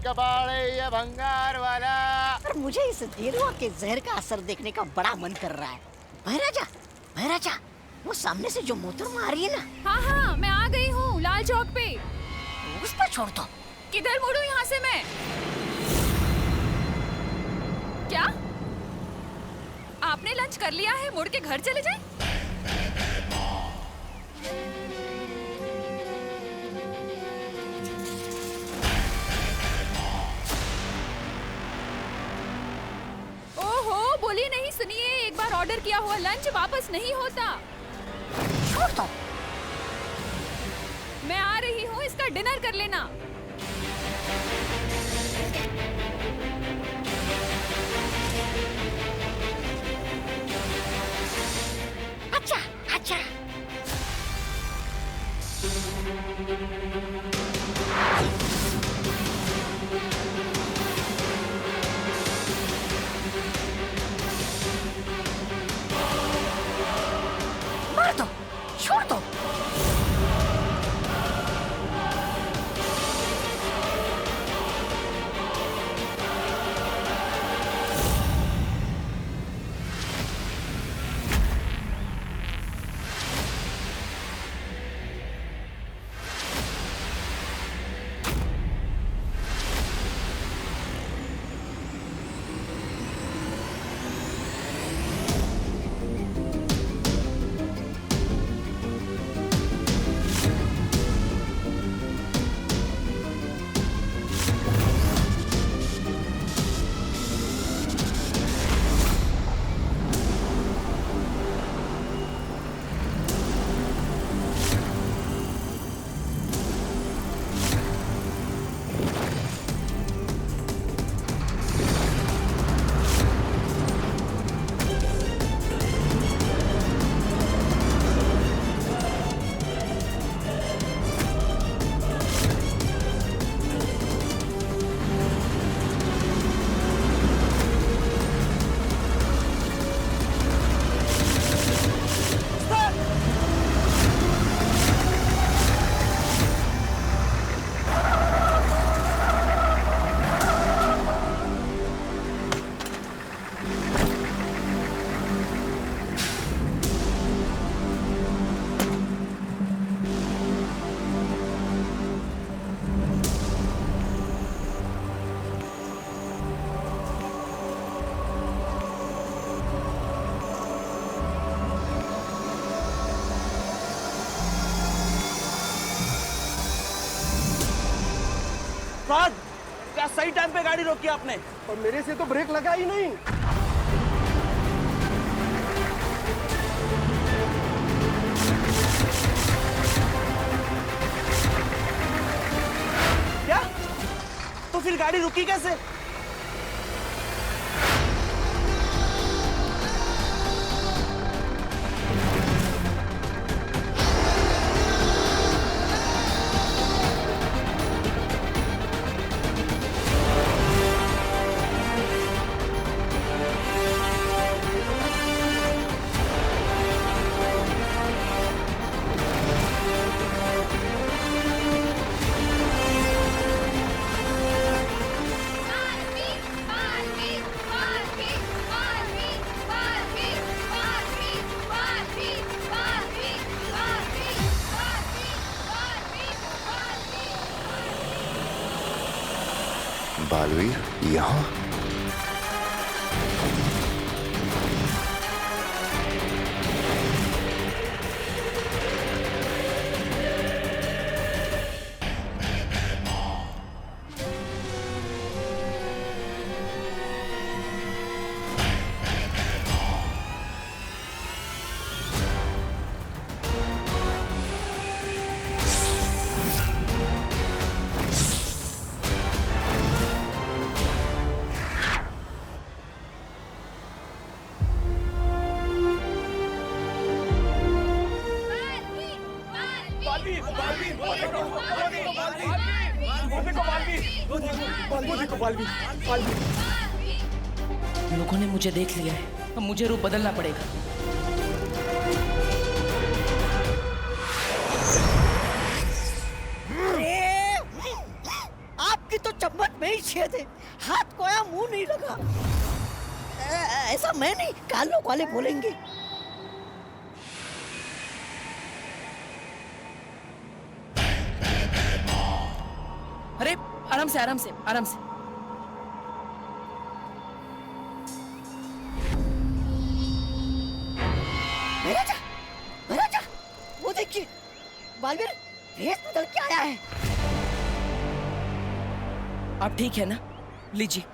कबाड़े ये भंगार वाला। पर मुझे इस देरवा के जहर का असर देखने का बड़ा मन कर रहा है। भैराजा, वो सामने से जो मोहतरमा आ रही है ना। हाँ हाँ, मैं आ गई हूँ लाल चौक पे। उस पर छोड़ दो। किधर मुड़ूं यहाँ से मैं? क्या आपने लंच कर लिया है? मुड़ के घर चले जाएं? ओहो, बोलिए नहीं, सुनिए, एक बार ऑर्डर किया हुआ लंच वापस नहीं होता। छोड़ दो। मैं आ रही हूँ, इसका डिनर कर लेना। अच्छा। मार दो, छोड़ दो। फहद, क्या सही टाइम पे गाड़ी रोकी आपने? और मेरे से तो ब्रेक लगा ही नहीं। क्या? तो फिर गाड़ी रुकी कैसे? बालवीर यहाँ? लोगों ने मुझे देख लिया है, अब मुझे रूप बदलना पड़ेगा। आपकी छेदी तो चम्मच में ही छेदे, हाथ कोया मुंह नहीं लगा। ऐसा मैं नहीं, काल लोग वाले बोलेंगे। अरे आराम से आराम से आराम से। महाराजा, वो देखिए, बालवीर भेष बदल के आया है। आप ठीक है ना? लीजिए,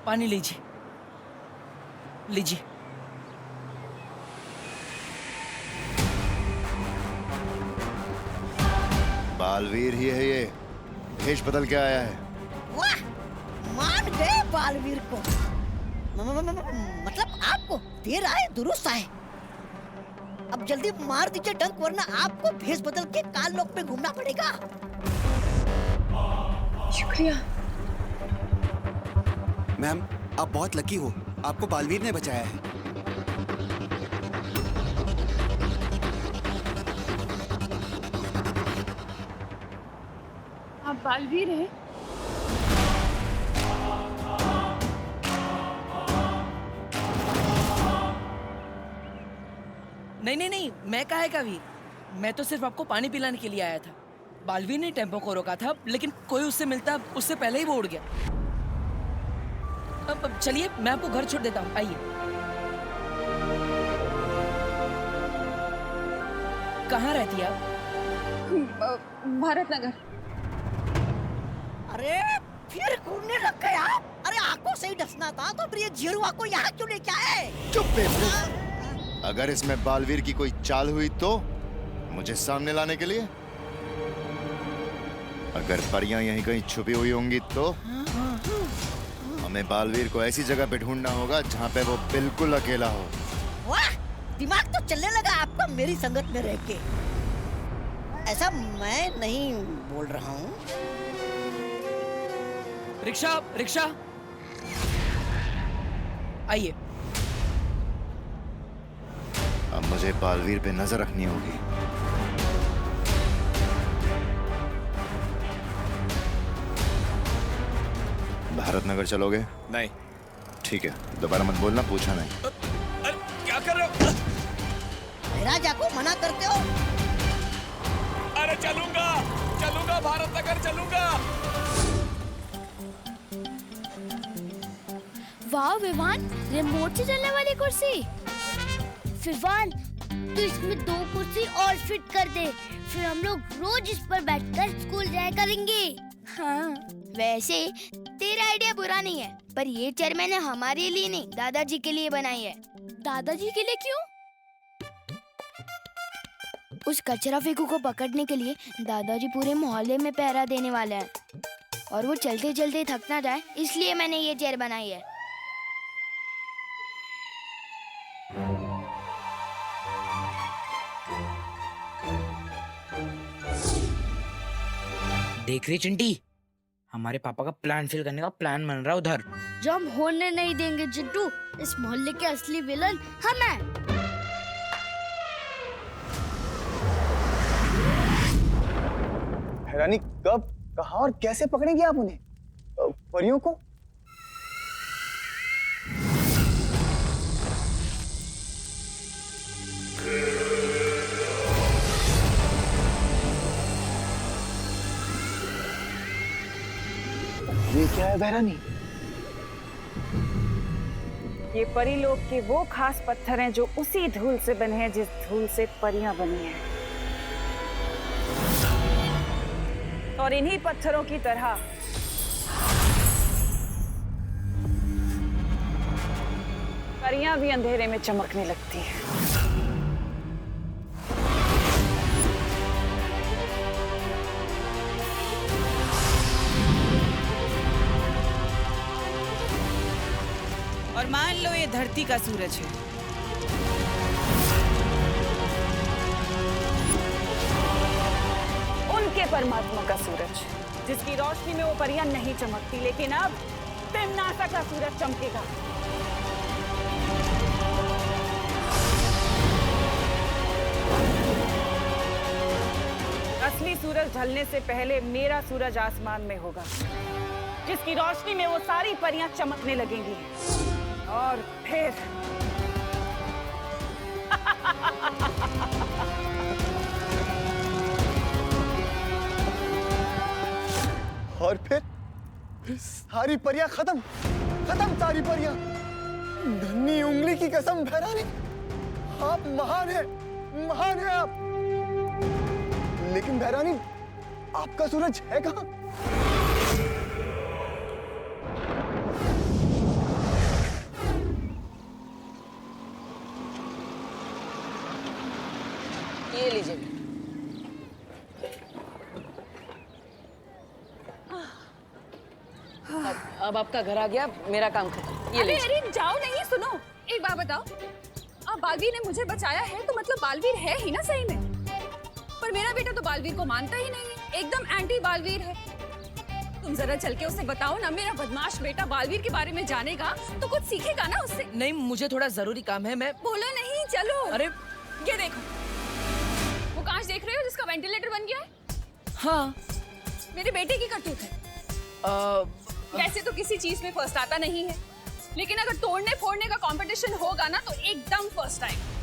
पानी लीजिए, लीजिए। बालवीर ही है ये, भेष बदल के आया है। वाह, मान गए बालवीर को। मतलब आपको देर आए दुरुस्त आए। अब जल्दी मार दीजिए डंक, वरना आपको भेष बदल के काल लोक में घूमना पड़ेगा। शुक्रिया। मैम, आप बहुत लकी हो, आपको बालवीर ने बचाया है। आप बालवीर हैं? नहीं नहीं नहीं, मैं काहे का वीर? मैं तो सिर्फ आपको पानी पिलाने के लिए आया था। बालवीर ने टेम्पो को रोका था, लेकिन कोई उससे मिलता, उससे पहले ही वो उड़ गया। अब चलिए, मैं आपको घर छोड़ देता हूँ, आइए। कहाँ रहती है आप? भारत नगर। अरे फिर घूमने लग गए आप? अरे आंखों से ही डसना था तो फिर ये जीरुआ को यहाँ क्यों लेके आए? चुप बेवकूफ। अगर इसमें बालवीर की कोई चाल हुई तो मुझे सामने लाने के लिए? अगर परियां यहीं कहीं छुपी हुई होंगी तो हमें बालवीर को ऐसी जगह पे ढूंढना होगा जहाँ पे वो बिल्कुल अकेला हो। वाह, दिमाग तो चलने लगा आपका मेरी संगत में रह के। ऐसा मैं नहीं बोल रहा हूँ। रिक्शा, रिक्शा, आइए। अब मुझे बालवीर पे नजर रखनी होगी। भारत नगर चलोगे? नहीं। ठीक है, दोबारा मत बोलना, पूछा नहीं। क्या कर रहे हो? राजा को मना करते हो? अरे चलूंगा, चलूंगा, भारत नगर चलूंगा। वाह विवान, रिमोट से चलने वाली कुर्सी। विवान, तू इसमें 2 कुर्सी और फिट कर दे, फिर हम लोग रोज इस पर बैठकर स्कूल जाया करेंगे। हाँ, वैसे तेरा आइडिया बुरा नहीं है, पर ये चेयर मैंने हमारे लिए नहीं, दादाजी के लिए बनाई है। दादाजी के लिए क्यों? उस कचरा फेंकू को पकड़ने के लिए दादाजी पूरे मोहल्ले में पहरा देने वाले हैं, और वो चलते चलते थक ना जाए, इसलिए मैंने ये चेयर बनाई है। देख रही चिंटी, हमारे पापा का प्लान फेल करने का प्लान बन रहा है उधर। जो हम होने नहीं देंगे चिंटू, इस मोहल्ले के असली विलन हम हैं। हैरानी, कब, कहाँ और कैसे पकड़ेंगे आप उन्हें? परियों को? ये क्या है बहरानी? ये परी लोग के वो खास पत्थर हैं जो उसी धूल से बने हैं जिस धूल से परियां बनी हैं। और इन्हीं पत्थरों की तरह परियां भी अंधेरे में चमकने लगती हैं। और मान लो ये धरती का सूरज है। उनके परमात्मा का सूरज, जिसकी रोशनी में वो परियां नहीं चमकती, लेकिन अब तिम्नासा का सूरज चमकेगा। असली सूरज ढलने से पहले मेरा सूरज आसमान में होगा। जिसकी रोशनी में वो सारी परियां चमकने लगेंगी और फिर और फिर सारी परियां खत्म, खत्म सारी परियां। नन्ही उंगली की कसम भैरानी, आप महान है, महान है आप। लेकिन भैरानी, आपका सूरज है कहाँ? ये लीजिए। अब आपका घर आ गया, मेरा काम खत्म। ये अरे लीजिए। अरे जाओ नहीं, सुनो एक बात बताओ, अब बालवीर ने मुझे बचाया है तो मतलब बालवीर है ही ना सही में। पर मेरा बेटा तो बालवीर को मानता ही नहीं है, एकदम एंटी बालवीर है। तुम जरा चल के उसे बताओ ना, मेरा बदमाश बेटा बालवीर के बारे में जानेगा तो कुछ सीखेगा ना उससे। नहीं, मुझे थोड़ा जरूरी काम है, मैं। बोलो नहीं, चलो। अरे ये देखो, वो कांच देख रहे हो जिसका वेंटिलेटर बन गया है? हाँ। मेरे बेटे की करतूत है। वैसे तो किसी चीज में फर्स्ट आता नहीं है, लेकिन अगर तोड़ने फोड़ने का कंपटीशन होगा ना तो एकदम फर्स्ट आएगा।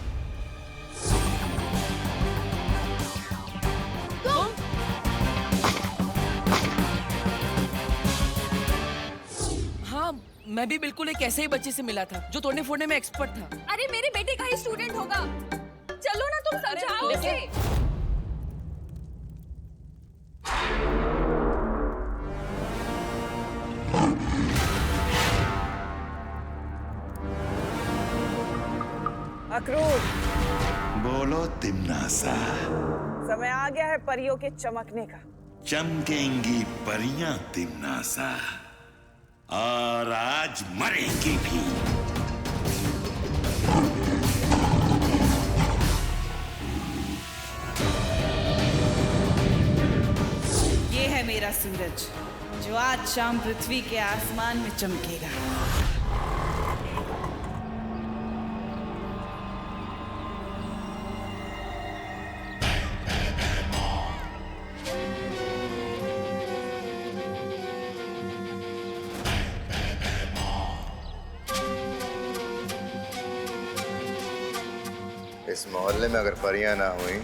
हाँ, मैं भी बिल्कुल एक ऐसे ही बच्चे से मिला था जो तोड़ने फोड़ने में एक्सपर्ट था। अरे मेरे बेटे का ही स्टूडेंट होगा। चलो ना, तुम समझाओ उसे। अक्रूर, बोलो तिमनासा। समय आ गया है परियों के चमकने का। चमकेंगी परियां तिमनासा, और आज मरेंगी भी। ये है मेरा सूरज जो आज शाम पृथ्वी के आसमान में चमकेगा। इस मोहल्ले में अगर परियां ना हुई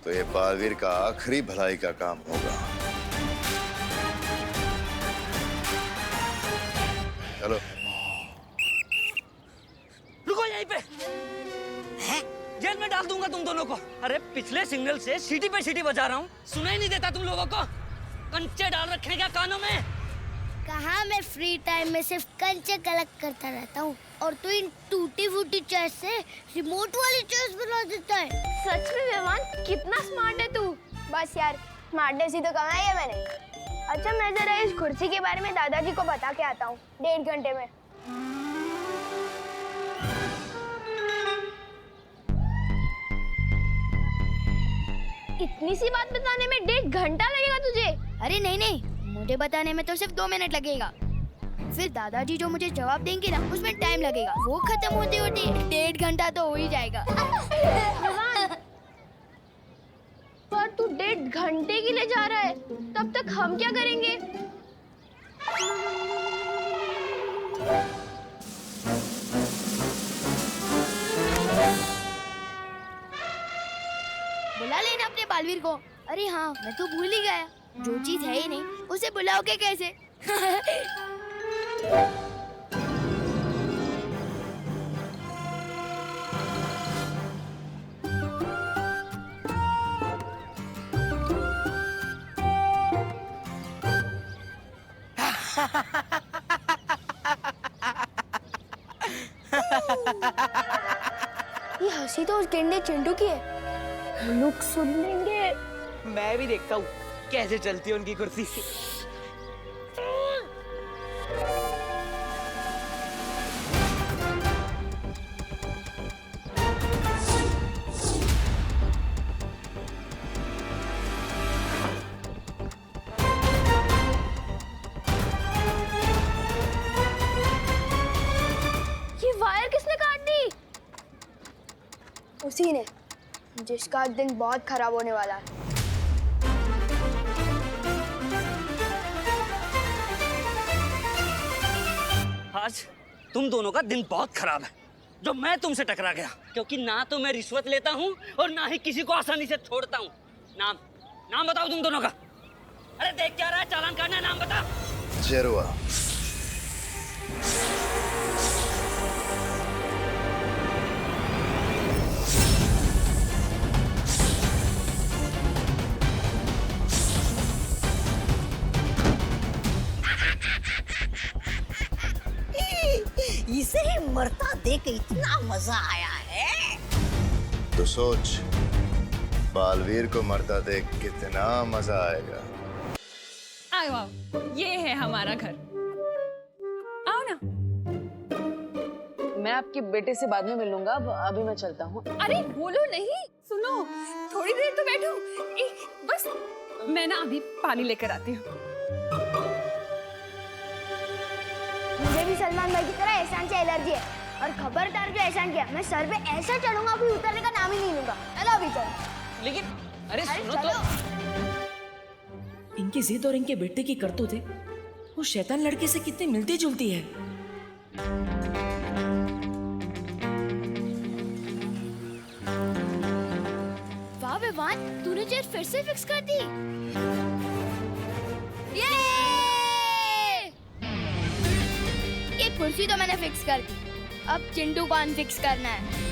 तो ये बालवीर का आखिरी भलाई का काम होगा। चलो। रुको यहीं पे। जेल में डाल दूंगा तुम दोनों को। अरे पिछले सिग्नल से सीटी पे सीटी बजा रहा हूँ, सुनाई नहीं देता तुम लोगों को? कंचे डाल रखे हैं क्या कानों में? कहाँ, मैं फ्री टाइम में सिर्फ कंचे कलेक्ट करता रहता हूँ और तू इन टूटी फूटी चेस से रिमोट वाली चेस बना देता है। सच में मेहमान, कितना स्मार्ट है तू। बस यार, स्मार्टनेस ही तो कमाई है मैंने। अच्छा, मैं जरा इस कुर्सी के बारे में दादाजी को बता के आता हूँ 1.5 घंटे में। इतनी सी बात बताने में 1.5 घंटा लगेगा तुझे? अरे नहीं नहीं, मुझे बताने में तो सिर्फ 2 मिनट लगेगा। फिर दादाजी जो मुझे जवाब देंगे ना, उसमें टाइम लगेगा। वो खत्म होते होते 1.5 घंटा तो हो ही जाएगा। पर तू 1.5 घंटे के लिए जा रहा है, तब तक हम क्या करेंगे? बुला लेना अपने बालवीर को। अरे हाँ, मैं तो भूल ही गया, जो चीज है ही नहीं उसे बुलाओगे कैसे? ये हंसी तो उस गेंडे चिंटू की है। लोग सुन लेंगे। मैं भी देखता हूँ कैसे चलती है उनकी कुर्सी। ये वायर किसने काट दी? उसी ने, जिसका दिन बहुत खराब होने वाला है। आज तुम दोनों का दिन बहुत खराब है जो मैं तुमसे टकरा गया, क्योंकि ना तो मैं रिश्वत लेता हूँ और ना ही किसी को आसानी से छोड़ता हूँ। नाम बताओ तुम दोनों का। अरे देख क्या रहा है, चालान काटना है, नाम बता। जेरुआ। इसे ही मरता देख इतना मजा आया है। तो सोच, बालवीर को मरता देख कितना मजा आएगा। आओ आओ, ये है हमारा घर। आओ ना। मैं आपके बेटे से बाद में मिलूंगा, अभी मैं चलता हूँ। अरे बोलो नहीं, सुनो, थोड़ी देर तो बैठो। बस मैं ना अभी पानी लेकर आती हूँ। मुझे भी सलमान भाई की तरह एहसान से एलर्जी है, और खबरदार जो एहसान किया, मैं सर पे ऐसा चढ़ूंगा कि उतरने का नाम ही नहीं लूंगा। चलो अभी चलो। लेकिन अरे सुनो तो, इनकी जिद और इनके बेटे की करतूतें वो शैतान लड़के से कितनी मिलती जुलती है। वाह विवान, तूने चेयर फिर से फिक्स कर दी। ये कुर्सी तो मैंने फिक्स कर दी, अब चिंटू को अनफिक्स करना है।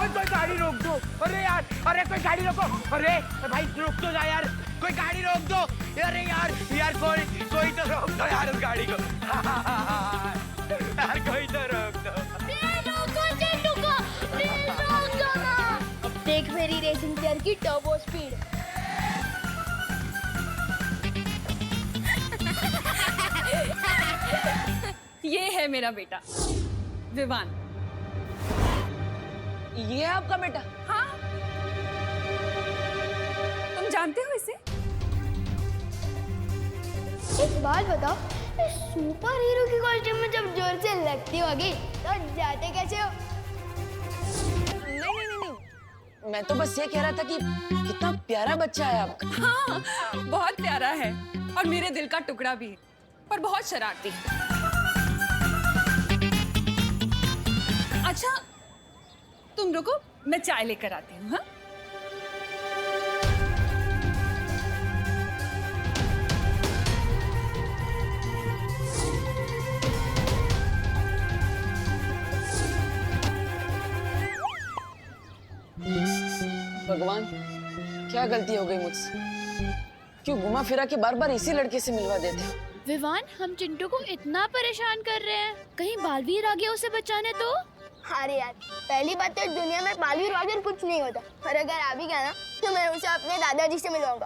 कोई गाड़ी रोक दो। अरे यार, अरे कोई गाड़ी रोको। अरे भाई रोक तो जा यार, कोई गाड़ी रोक दो। अरे यार कोई तो रोक दो यार उस गाड़ी को। यार कोई तो रोक दो। अब देख मेरी रेसिंग चेयर की टर्बो स्पीड। ये है मेरा बेटा विवान। ये है आपका बेटा? हाँ, तुम जानते हो इसे? एक बात बताओ, सुपर हीरो की कॉस्ट्यूम में जब जोर से लगती होगी तो जाते कैसे हो? नहीं, मैं तो बस ये कह रहा था कि कितना प्यारा बच्चा है आपका। हाँ, बहुत प्यारा है और मेरे दिल का टुकड़ा भी है, पर बहुत शरारती है। अच्छा, तुम रुको, मैं चाय लेकर आती हूँ। हाँ? भगवान, क्या गलती हो गई मुझसे? क्यों घुमा फिरा के बार बार इसी लड़के से मिलवा देते हो? विवान, हम चिंटू को इतना परेशान कर रहे हैं, कहीं बालवीर आ गया उसे बचाने तो? अरे यार, पहली बात तो दुनिया में बालवीर वालवीर कुछ नहीं होता, और अगर आ भी गया ना तो मैं उसे अपने दादाजी से मिलवाऊंगा।